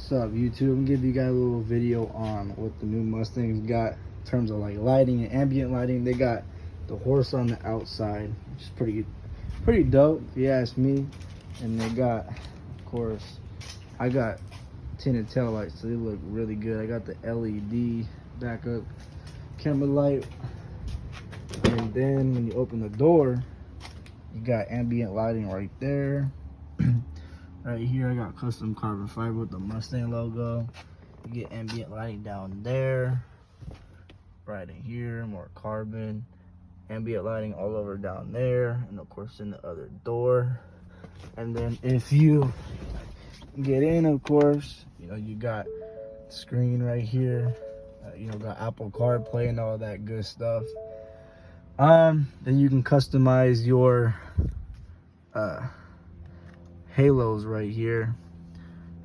What's up, YouTube? I'm gonna give you guys a little video on what the new Mustangs got in terms of like lighting and ambient lighting. They got the horse on the outside, which is pretty dope if you ask me. And they got, of course, I got tinted tail lights, so they look really good. I got the LED backup camera light, and then when you open the door, you got ambient lighting right there. Right here, I got custom carbon fiber with the Mustang logo. You get ambient lighting down there. Right in here, more carbon. Ambient lighting all over down there. And of course in the other door. And then if you get in, of course, you know, you got screen right here. You know, got Apple CarPlay and all that good stuff. Then you can customize your halos right here,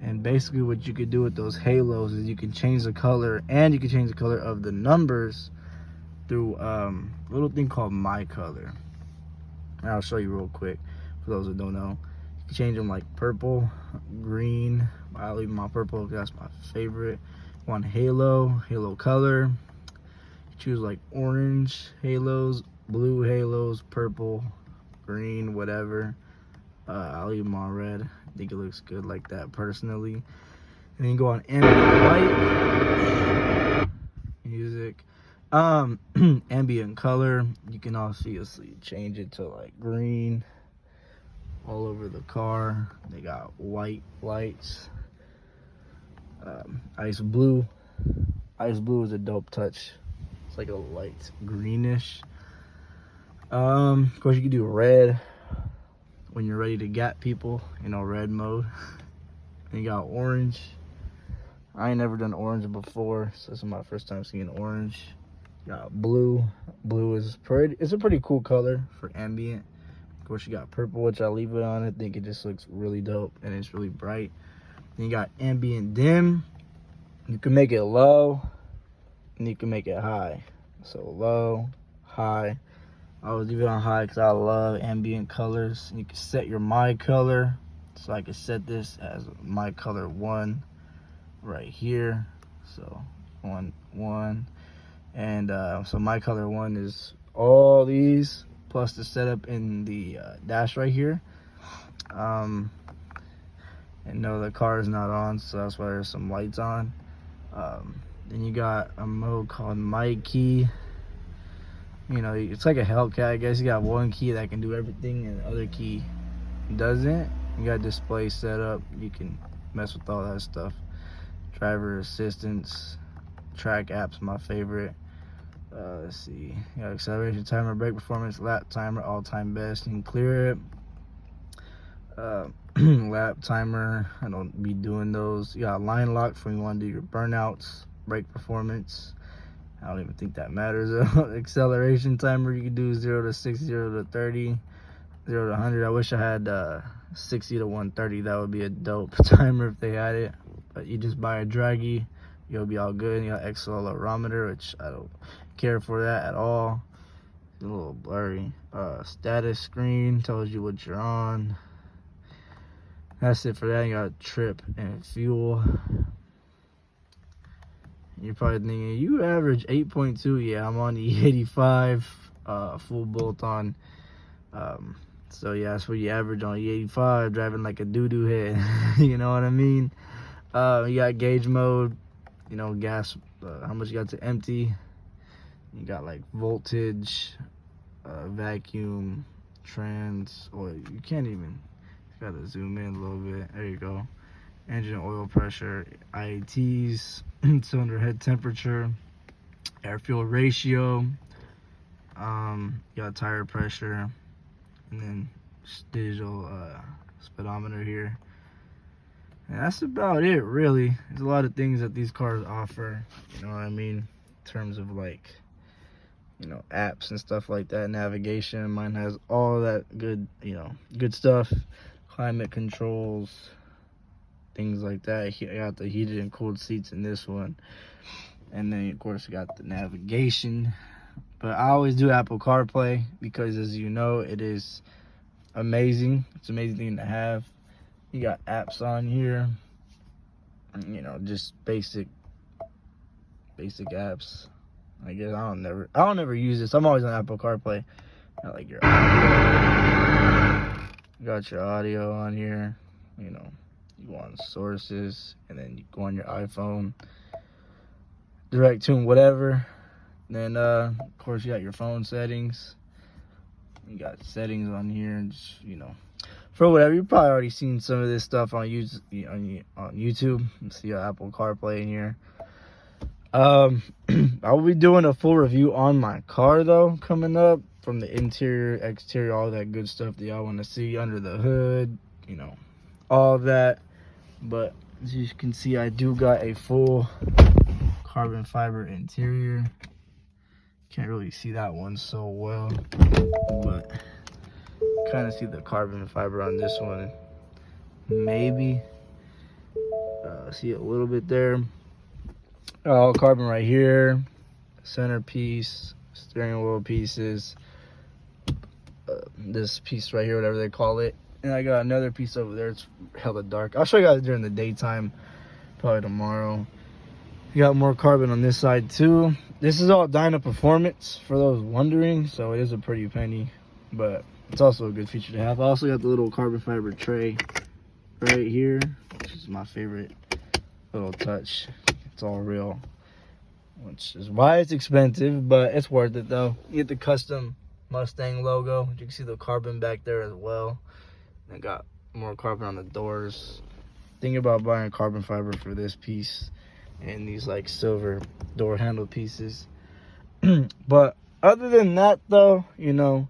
and basically what you could do with those halos is you can change the color, and you can change the color of the numbers through a little thing called My Color. And I'll show you real quick for those that don't know. You can change them like purple, green. I'll leave my purple because that's my favorite. One halo color. You choose like orange halos, blue halos, purple, green, whatever. I'll leave them on red. I think it looks good like that personally. And then you go on ambient light, music, ambient color. You can obviously change it to like green all over the car. They got white lights, ice blue. Ice blue is a dope touch. It's like a light greenish. Of course you can do red when you're ready to gap people, you know, red mode. And you got orange. I ain't never done orange before, so this is my first time seeing orange. You got blue. Blue is it's a pretty cool color for ambient. Of course you got purple, which I leave it on. I think it just looks really dope and it's really bright. Then you got ambient dim. You can make it low and you can make it high. So low, high. I always leave it on high because I love ambient colors. And you can set your My Color. So I can set this as My Color 1 right here. So 1. And so My Color 1 is all these plus the setup in the dash right here. And no, the car is not on, so that's why there's some lights on. Then you got a mode called My Key. You know, it's like a Hellcat, I guess. You got one key that can do everything and the other key doesn't. You got display set up. You can mess with all that stuff. Driver assistance, track apps, my favorite. Let's see. You got acceleration timer, brake performance, lap timer, all time best. You can clear it. Lap timer, I don't be doing those. You got line lock for when you want to do your burnouts, brake performance. I don't even think that matters. Acceleration timer, you can do 0 to 60, 0 to 30, 0 to 100. I wish I had 60 to 130. That would be a dope timer if they had it. But you just buy a draggy, you'll be all good. You got accelerometer, which I don't care for that at all. It's a little blurry. Status screen tells you what you're on. That's it for that. You got trip and fuel. You're probably thinking, you average 8.2. Yeah, I'm on the E85 full bolt on. So yeah, that's what you average on E85, driving like a doo-doo head. You know what I mean? You got gauge mode, you know, gas, how much you got to empty. You got like voltage, vacuum, trans, or you can't even, you gotta zoom in a little bit. There you go. Engine oil pressure, IATs, cylinder head temperature, air fuel ratio, you got tire pressure, and then digital speedometer here. And that's about it, really. There's a lot of things that these cars offer, you know what I mean, in terms of like, you know, apps and stuff like that, navigation. Mine has all that good, you know, good stuff, climate controls, things like that. I got the heated and cooled seats in this one. And then, of course, I got the navigation. But I always do Apple CarPlay because, as you know, it is amazing. It's an amazing thing to have. You got apps on here. you know, just basic apps. I guess I don't never use this. I'm always on Apple CarPlay. Got like your audio. Got your audio on here. You know, you go on sources, and then you go on your iPhone, direct tune, whatever. Then of course you got your phone settings. You got settings on here, and just, you know, for whatever. You've probably already seen some of this stuff on YouTube. You see your Apple CarPlay in here. I will be doing a full review on my car though coming up, from the interior, exterior, all that good stuff that y'all want to see under the hood, you know, all of that. But as you can see, I do got a full carbon fiber interior. Can't really see that one so well, but kind of see the carbon fiber on this one. Maybe see a little bit there. All carbon right here, centerpiece, steering wheel pieces, this piece right here, whatever they call it, and I got another piece over there. It's hella dark. I'll show you guys during the daytime, probably tomorrow. You got more carbon on this side too. This is all Dyna Performance, for those wondering, so it is a pretty penny, but it's also a good feature to have. I also got the little carbon fiber tray right here, which is my favorite little touch. It's all real, which is why it's expensive, but it's worth it though. You get the custom Mustang logo. You can see the carbon back there as well. I got more carbon on the doors. Think about buying carbon fiber for this piece and these like silver door handle pieces. But other than that though, you know,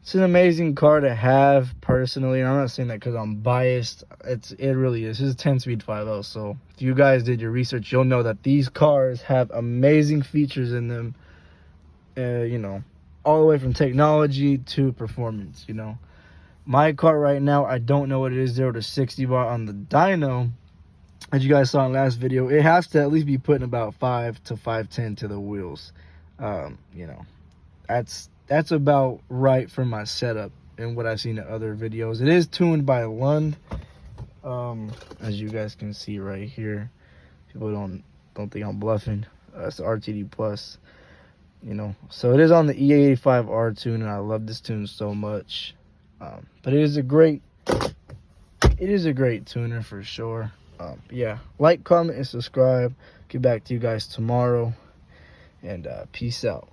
it's an amazing car to have personally. And I'm not saying that because I'm biased. It really is. This is a 10-speed 5.0. So if you guys did your research, you'll know that these cars have amazing features in them. You know, all the way from technology to performance. You know, my car right now, I don't know what it is 0 to 60, but on the dyno, as you guys saw in the last video, it has to at least be putting about 5 to 510 to the wheels. You know, that's about right for my setup and what I've seen in other videos. It is tuned by Lund, as you guys can see right here. People don't think I'm bluffing. It's the RTD Plus, you know. So it is on the E85R tune, and I love this tune so much. But it is a great tuner for sure. Yeah, like, comment, and subscribe. Get back to you guys tomorrow, and peace out.